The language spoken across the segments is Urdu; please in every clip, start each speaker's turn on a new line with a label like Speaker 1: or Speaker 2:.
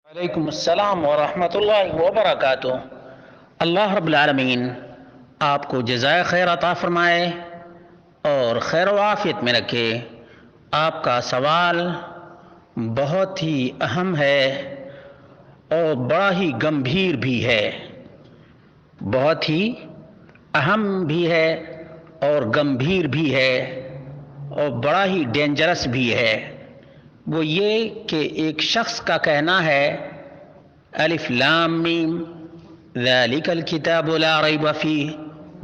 Speaker 1: وعلیکم السلام ورحمۃ اللہ وبرکاتہ۔ اللہ رب العالمین آپ کو جزائے خیر عطا فرمائے اور خیر و عافیت میں رکھے۔ آپ کا سوال بہت ہی اہم ہے اور بڑا ہی گمبھیر بھی ہے، بہت ہی اہم بھی ہے اور گمبھیر بھی ہے اور بڑا ہی ڈینجرس بھی ہے۔ وہ یہ کہ ایک شخص کا کہنا ہے الف لام میم ذالک الکتاب لا ریب فیہ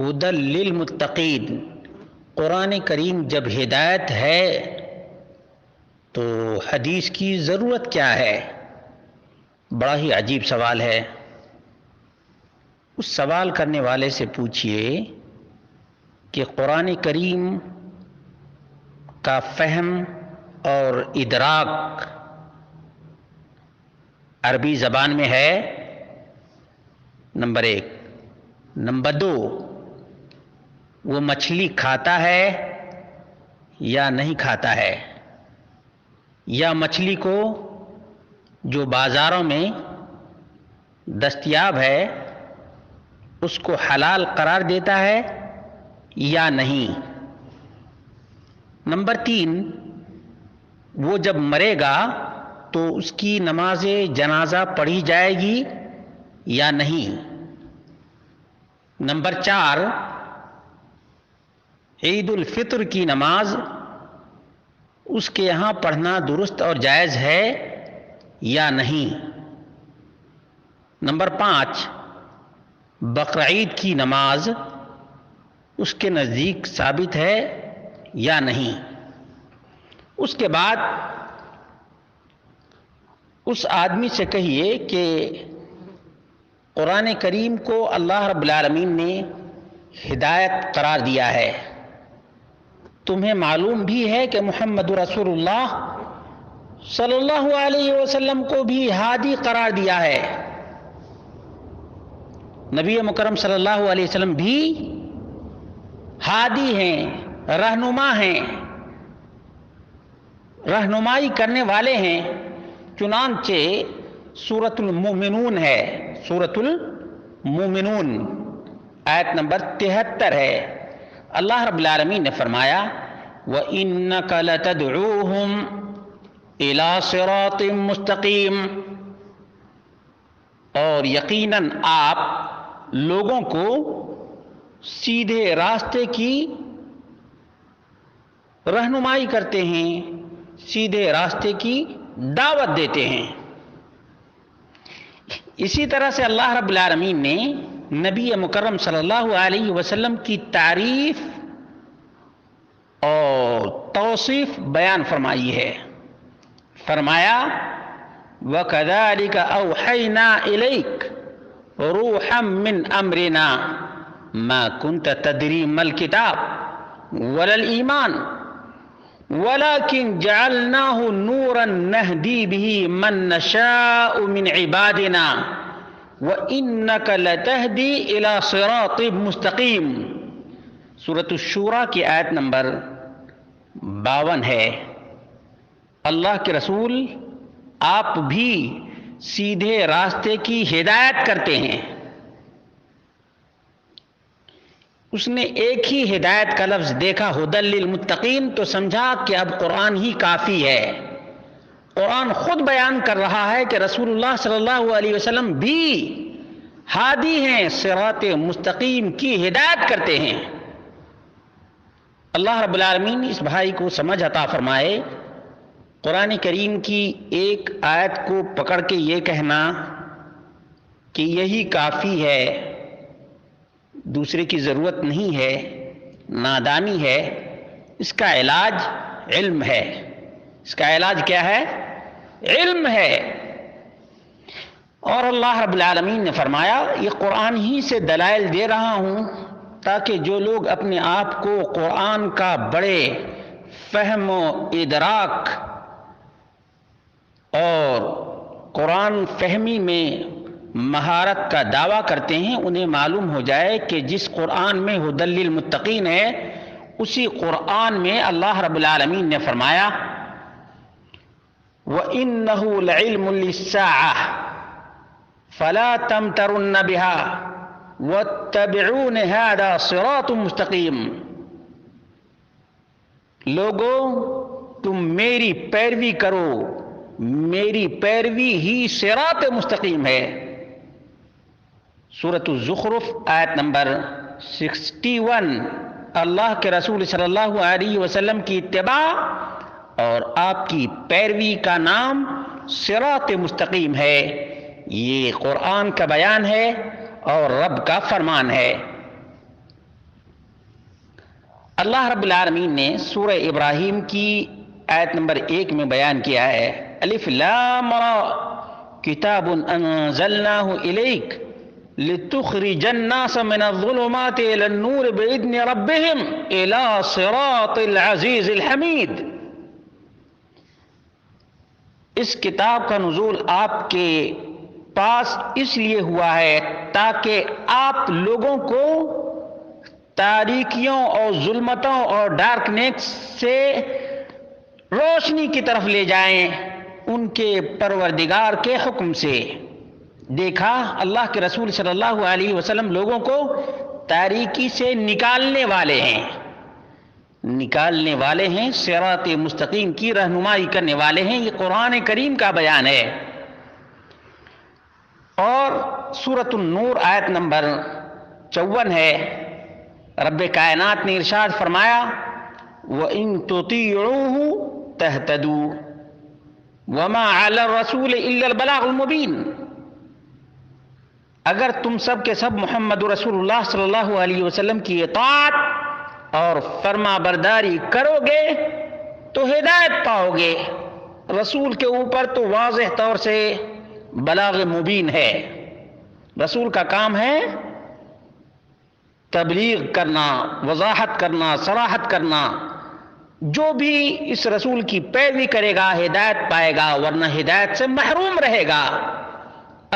Speaker 1: ھدی للمتقین۔ قرآن کریم جب ہدایت ہے تو حدیث کی ضرورت کیا ہے؟ بڑا ہی عجیب سوال ہے۔ اس سوال کرنے والے سے پوچھئے کہ قرآن کریم کا فہم اور ادراک عربی زبان میں ہے؟ نمبر 1۔ نمبر 2، وہ مچھلی کھاتا ہے یا نہیں کھاتا ہے؟ یا مچھلی کو جو بازاروں میں دستیاب ہے اس کو حلال قرار دیتا ہے یا نہیں؟ نمبر 3، وہ جب مرے گا تو اس کی نماز جنازہ پڑھی جائے گی یا نہیں؟ نمبر 4، عید الفطر کی نماز اس کے یہاں پڑھنا درست اور جائز ہے یا نہیں؟ نمبر 5، بقرعید کی نماز اس کے نزدیک ثابت ہے یا نہیں؟ اس کے بعد اس آدمی سے کہیے کہ قرآن کریم کو اللہ رب العالمین نے ہدایت قرار دیا ہے، تمہیں معلوم بھی ہے کہ محمد رسول اللہ صلی اللہ علیہ وسلم کو بھی ہادی قرار دیا ہے، نبی مکرم صلی اللہ علیہ وسلم بھی ہادی ہیں، رہنما ہیں، رہنمائی کرنے والے ہیں۔ چنانچہ سورۃ المومنون ہے، سورۃ المومنون آیت نمبر 73 ہے۔ اللہ رب العالمین نے فرمایا وَإِنَّكَ لَتَدْعُوهُمْ إِلَى صِرَاطٍ مُسْتَقِيمٍ، اور یقیناً آپ لوگوں کو سیدھے راستے کی رہنمائی کرتے ہیں، سیدھے راستے کی دعوت دیتے ہیں۔ اسی طرح سے اللہ رب العالمین نے نبی مکرم صلی اللہ علیہ وسلم کی تعریف اور توصیف بیان فرمائی ہے۔ فرمایا وَكَذَلِكَ أَوْحَيْنَا إِلَيْكَ رُوحًا مِّنْ أَمْرِنَا مَا كُنْتَ تَدْرِي مَا الْكِتَابُ وَلَا الْإِيمَانُ وَلَكِنْ جَعَلْنَاهُ نُورًا نَهْدِي بِهِ مَن نَّشَاءُ مِنْ عِبَادِنَا وَإِنَّكَ لَتَهْدِي إِلَى صِرَاطٍ مُسْتَقِيمٍ، سورۃ الشورى کی آیت نمبر 52 ہے۔ اللہ کے رسول آپ بھی سیدھے راستے کی ہدایت کرتے ہیں۔ اس نے ایک ہی ہدایت کا لفظ دیکھا ھدی للمتقین تو سمجھا کہ اب قرآن ہی کافی ہے۔ قرآن خود بیان کر رہا ہے کہ رسول اللہ صلی اللہ علیہ وسلم بھی ہادی ہیں، صراط مستقیم کی ہدایت کرتے ہیں۔ اللہ رب العالمین اس بھائی کو سمجھ عطا فرمائے۔ قرآن کریم کی ایک آیت کو پکڑ کے یہ کہنا کہ یہی کافی ہے، دوسرے کی ضرورت نہیں ہے، نادانی ہے۔ اس کا علاج علم ہے۔ اس کا علاج کیا ہے؟ علم ہے۔ اور اللہ رب العالمین نے فرمایا یہ قرآن ہی سے دلائل دے رہا ہوں تاکہ جو لوگ اپنے آپ کو قرآن کا بڑے فہم و ادراک اور قرآن فہمی میں مہارت کا دعویٰ کرتے ہیں انہیں معلوم ہو جائے کہ جس قرآن میں ھدی للمتقین ہے اسی قرآن میں اللہ رب العالمین نے فرمایا وَإِنَّهُ لَعِلْمٌ لِلسَّاعَةِ فَلَا تَمْتَرُنَّ بِهَا وَاتَّبِعُونِ هَذَا صِرَاطٌ مُسْتَقِيمٌ۔ لوگو تم میری پیروی کرو، میری پیروی ہی صراط مستقیم ہے۔ سورۃ الزخرف آیت نمبر 61۔ اللہ کے رسول صلی اللہ علیہ وسلم کی اتباع اور آپ کی پیروی کا نام صراط مستقیم ہے۔ یہ قرآن کا بیان ہے اور رب کا فرمان ہے۔ اللہ رب العالمین نے سورہ ابراہیم کی آیت نمبر 1 میں بیان کیا ہے، الف لام را کتاب انزلناہ الیک لتخرج الناس من الظلمات الى النور باذن ربهم الى صراط العزیز الحمید۔ اس کتاب کا نزول آپ کے پاس اس لیے ہوا ہے تاکہ آپ لوگوں کو تاریکیوں اور ظلمتوں اور ڈارکنیس سے روشنی کی طرف لے جائیں ان کے پروردگار کے حکم سے۔ دیکھا اللہ کے رسول صلی اللہ علیہ وسلم لوگوں کو تاریکی سے نکالنے والے ہیں، صراط مستقیم کی رہنمائی کرنے والے ہیں۔ یہ قرآن کریم کا بیان ہے۔ اور سورۃ النور آیت نمبر 54 ہے، رب کائنات نے ارشاد فرمایا وَإِن تُطِيعُوهُ تَهْتَدُوا وَمَا عَلَى الرَّسُولِ إِلَّا الْبَلَاغُ الْمُبِينُ۔ اگر تم سب کے سب محمد رسول اللہ صلی اللہ علیہ وسلم کی اطاعت اور فرما برداری کرو گے تو ہدایت پاؤ گے۔ رسول کے اوپر تو واضح طور سے بلاغ مبین ہے۔ رسول کا کام ہے تبلیغ کرنا، وضاحت کرنا، صراحت کرنا۔ جو بھی اس رسول کی پیروی کرے گا ہدایت پائے گا، ورنہ ہدایت سے محروم رہے گا۔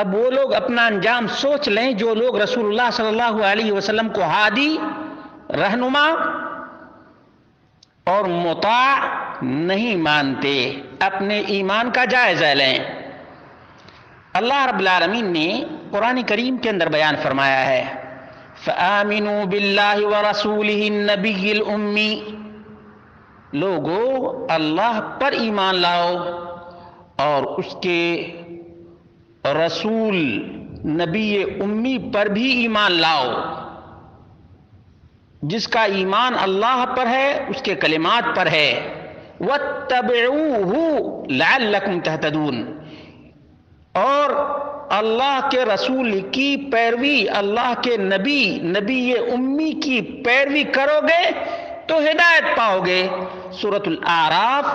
Speaker 1: اب وہ لوگ اپنا انجام سوچ لیں جو لوگ رسول اللہ صلی اللہ علیہ وسلم کو ہادی، رہنما اور مطاع نہیں مانتے، اپنے ایمان کا جائزہ لیں۔ اللہ رب العالمین نے قرآن کریم کے اندر بیان فرمایا ہے فَآمِنُوا بِاللَّهِ وَرَسُولِهِ النَّبِيِّ الْأُمِّي۔ لوگو اللہ پر ایمان لاؤ اور اس کے رسول نبی امی پر بھی ایمان لاؤ، جس کا ایمان اللہ پر ہے، اس کے کلمات پر ہے۔ وَاتَّبِعُوهُ لَعَلَّكُمْ تَهْتَدُونَ۔ اور اللہ کے رسول کی پیروی، اللہ کے نبی امی کی پیروی کرو گے تو ہدایت پاؤ گے۔ سورۃ الاعراف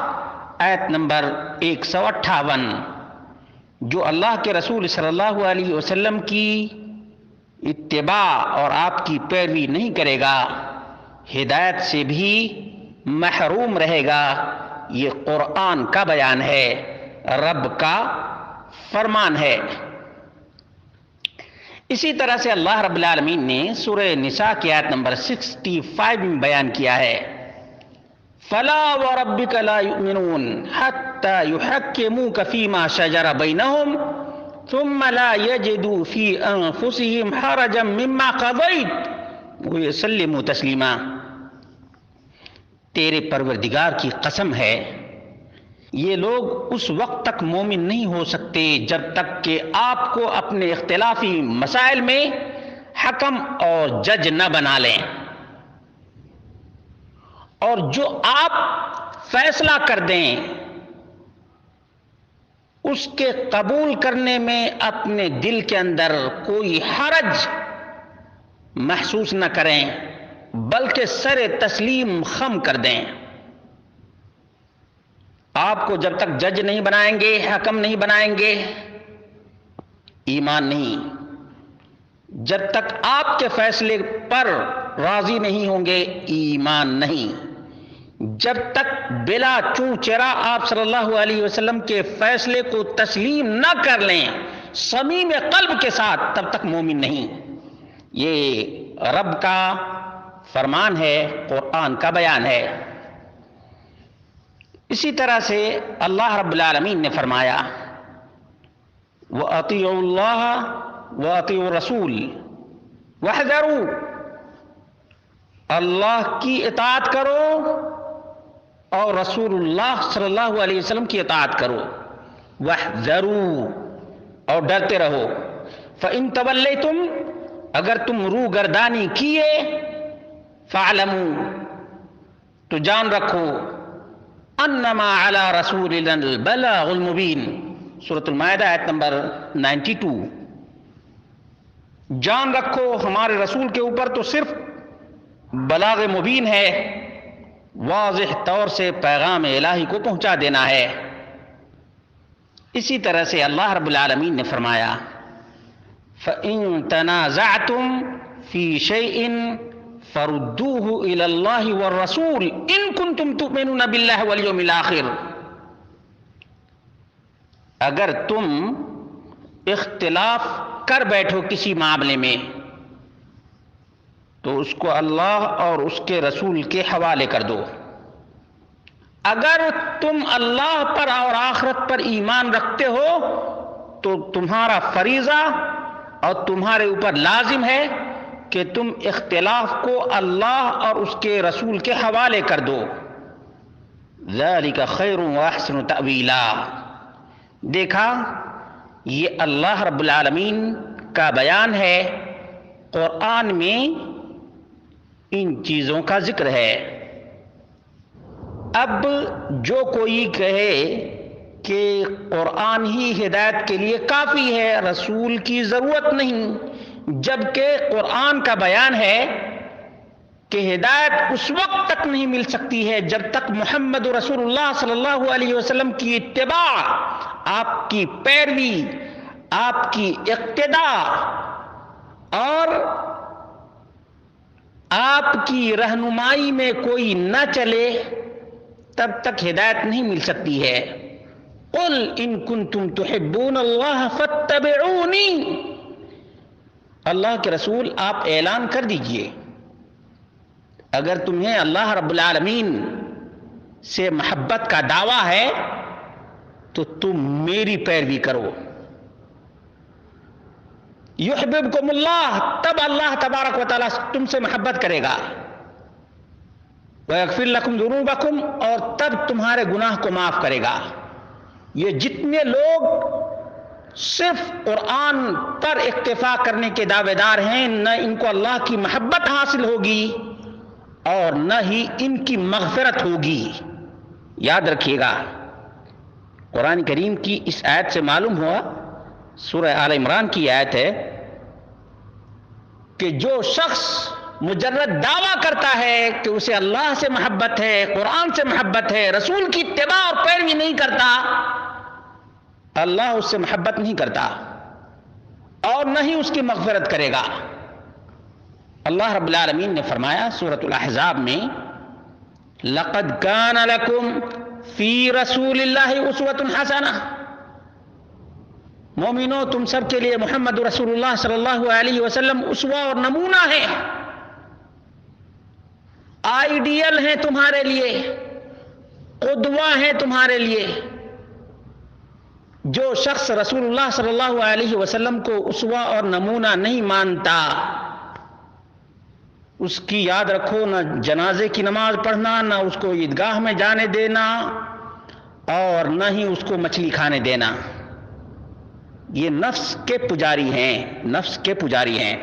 Speaker 1: آیت نمبر 158۔ جو اللہ کے رسول صلی اللہ علیہ وسلم کی اتباع اور آپ کی پیروی نہیں کرے گا ہدایت سے بھی محروم رہے گا۔ یہ قرآن کا بیان ہے، رب کا فرمان ہے۔ اسی طرح سے اللہ رب العالمین نے سورہ نساء کی آیت نمبر 65 میں بیان کیا ہے فَلَا وَرَبِّكَ لَا يُؤْمِنُونَ حَتَّى يُحَكِّمُوكَ فِي مَا شَجَرَ بَيْنَهُمْ ثُمَّ لَا يَجِدُوا فِي أَنفُسِهِمْ حَرَجًا مِّمَّا قَضَيْتَ وَيُسَلِّمُوا تَسْلِيمًا۔ تیرے پروردگار کی قسم ہے یہ لوگ اس وقت تک مومن نہیں ہو سکتے جب تک کہ آپ کو اپنے اختلافی مسائل میں حکم اور جج نہ بنا لیں، اور جو آپ فیصلہ کر دیں اس کے قبول کرنے میں اپنے دل کے اندر کوئی حرج محسوس نہ کریں بلکہ سر تسلیم خم کر دیں۔ آپ کو جب تک جج نہیں بنائیں گے، حکم نہیں بنائیں گے، ایمان نہیں۔ جب تک آپ کے فیصلے پر راضی نہیں ہوں گے، ایمان نہیں۔ جب تک بلا چوں چرا آپ صلی اللہ علیہ وسلم کے فیصلے کو تسلیم نہ کر لیں صمیم قلب کے ساتھ، تب تک مومن نہیں۔ یہ رب کا فرمان ہے، قرآن کا بیان ہے۔ اسی طرح سے اللہ رب العالمین نے فرمایا وَأَطِيعُوا اللَّهَ وَأَطِيعُوا الرَّسُولَ وَاحْذَرُوا، اللہ کی اطاعت کرو اور رسول اللہ صلی اللہ علیہ وسلم کی اطاعت کرو، وَاحْذَرُوا، اور ڈرتے رہو، فَإِن تَوَلَّيْتُمْ، اگر تم روگردانی کیے، فَاعْلَمُوا، تو جان رکھو، انما علی رسولنا البلاغ المبین، سورۃ المائدہ آیت نمبر 92۔ جان رکھو ہمارے رسول کے اوپر تو صرف بلاغ مبین ہے، واضح طور سے پیغام الہی کو پہنچا دینا ہے۔ اسی طرح سے اللہ رب العالمین نے فرمایا فَإِن تَنَازَعْتُمْ فِي شَيْءٍ فَرُدُّوهُ إِلَى اللَّهِ وَالرَّسُولِ إِن كُنتُمْ تُؤْمِنُونَ بِاللَّهِ وَالْيَوْمِ الْآخِرِ، اگر تم اختلاف کر بیٹھو کسی معاملے میں تو اس کو اللہ اور اس کے رسول کے حوالے کر دو۔ اگر تم اللہ پر اور آخرت پر ایمان رکھتے ہو تو تمہارا فریضہ اور تمہارے اوپر لازم ہے کہ تم اختلاف کو اللہ اور اس کے رسول کے حوالے کر دو۔ ذَلِكَ خَيْرٌ وَأَحْسَنُ تَأْوِيلًا، دیکھا یہ اللہ رب العالمین کا بیان ہے، قرآن میں ان چیزوں کا ذکر ہے۔ اب جو کوئی کہے کہ قرآن ہی ہدایت کے لیے کافی ہے، رسول کی ضرورت نہیں، جبکہ قرآن کا بیان ہے کہ ہدایت اس وقت تک نہیں مل سکتی ہے جب تک محمد رسول اللہ صلی اللہ علیہ وسلم کی اتباع، آپ کی پیروی، آپ کی اقتداء اور آپ کی رہنمائی میں کوئی نہ چلے، تب تک ہدایت نہیں مل سکتی ہے۔ قُلْ إِن كُنتُمْ تُحِبُّونَ اللَّهَ فَاتَّبِعُونِي، اللہ کے رسول آپ اعلان کر دیجئے اگر تمہیں اللہ رب العالمین سے محبت کا دعویٰ ہے تو تم میری پیروی کرو۔ یحببکم اللہ، تب اللہ تبارک و تعالیٰ تم سے محبت کرے گا، ویغفر لکم ذنوبکم، اور تب تمہارے گناہ کو معاف کرے گا۔ یہ جتنے لوگ صرف قرآن پر اکتفا کرنے کے دعوے دار ہیں، نہ ان کو اللہ کی محبت حاصل ہوگی اور نہ ہی ان کی مغفرت ہوگی۔ یاد رکھیے گا، قرآن کریم کی اس آیت سے معلوم ہوا، سورہ آل عمران کی آیت ہے، کہ جو شخص مجرد دعویٰ کرتا ہے کہ اسے اللہ سے محبت ہے، قرآن سے محبت ہے، رسول کی اتباع اور پیروی نہیں کرتا، اللہ اس سے محبت نہیں کرتا اور نہ ہی اس کی مغفرت کرے گا۔ اللہ رب العالمین نے فرمایا سورۃ الاحزاب میں لَقَدْ كَانَ لَكُمْ فِي رَسُولِ اللَّهِ أُسْوَةٌ حَسَنَةٌ، مومنو تم سب کے لیے محمد رسول اللہ صلی اللہ علیہ وسلم اسوہ اور نمونہ ہے، آئیڈیل ہیں تمہارے لیے، قدوہ ہیں تمہارے لیے۔ جو شخص رسول اللہ صلی اللہ علیہ وسلم کو اسوہ اور نمونہ نہیں مانتا، اس کی یاد رکھو نہ جنازے کی نماز پڑھنا، نہ اس کو عیدگاہ میں جانے دینا اور نہ ہی اس کو مچھلی کھانے دینا۔ یہ نفس کے پجاری ہیں، نفس کے پجاری ہیں۔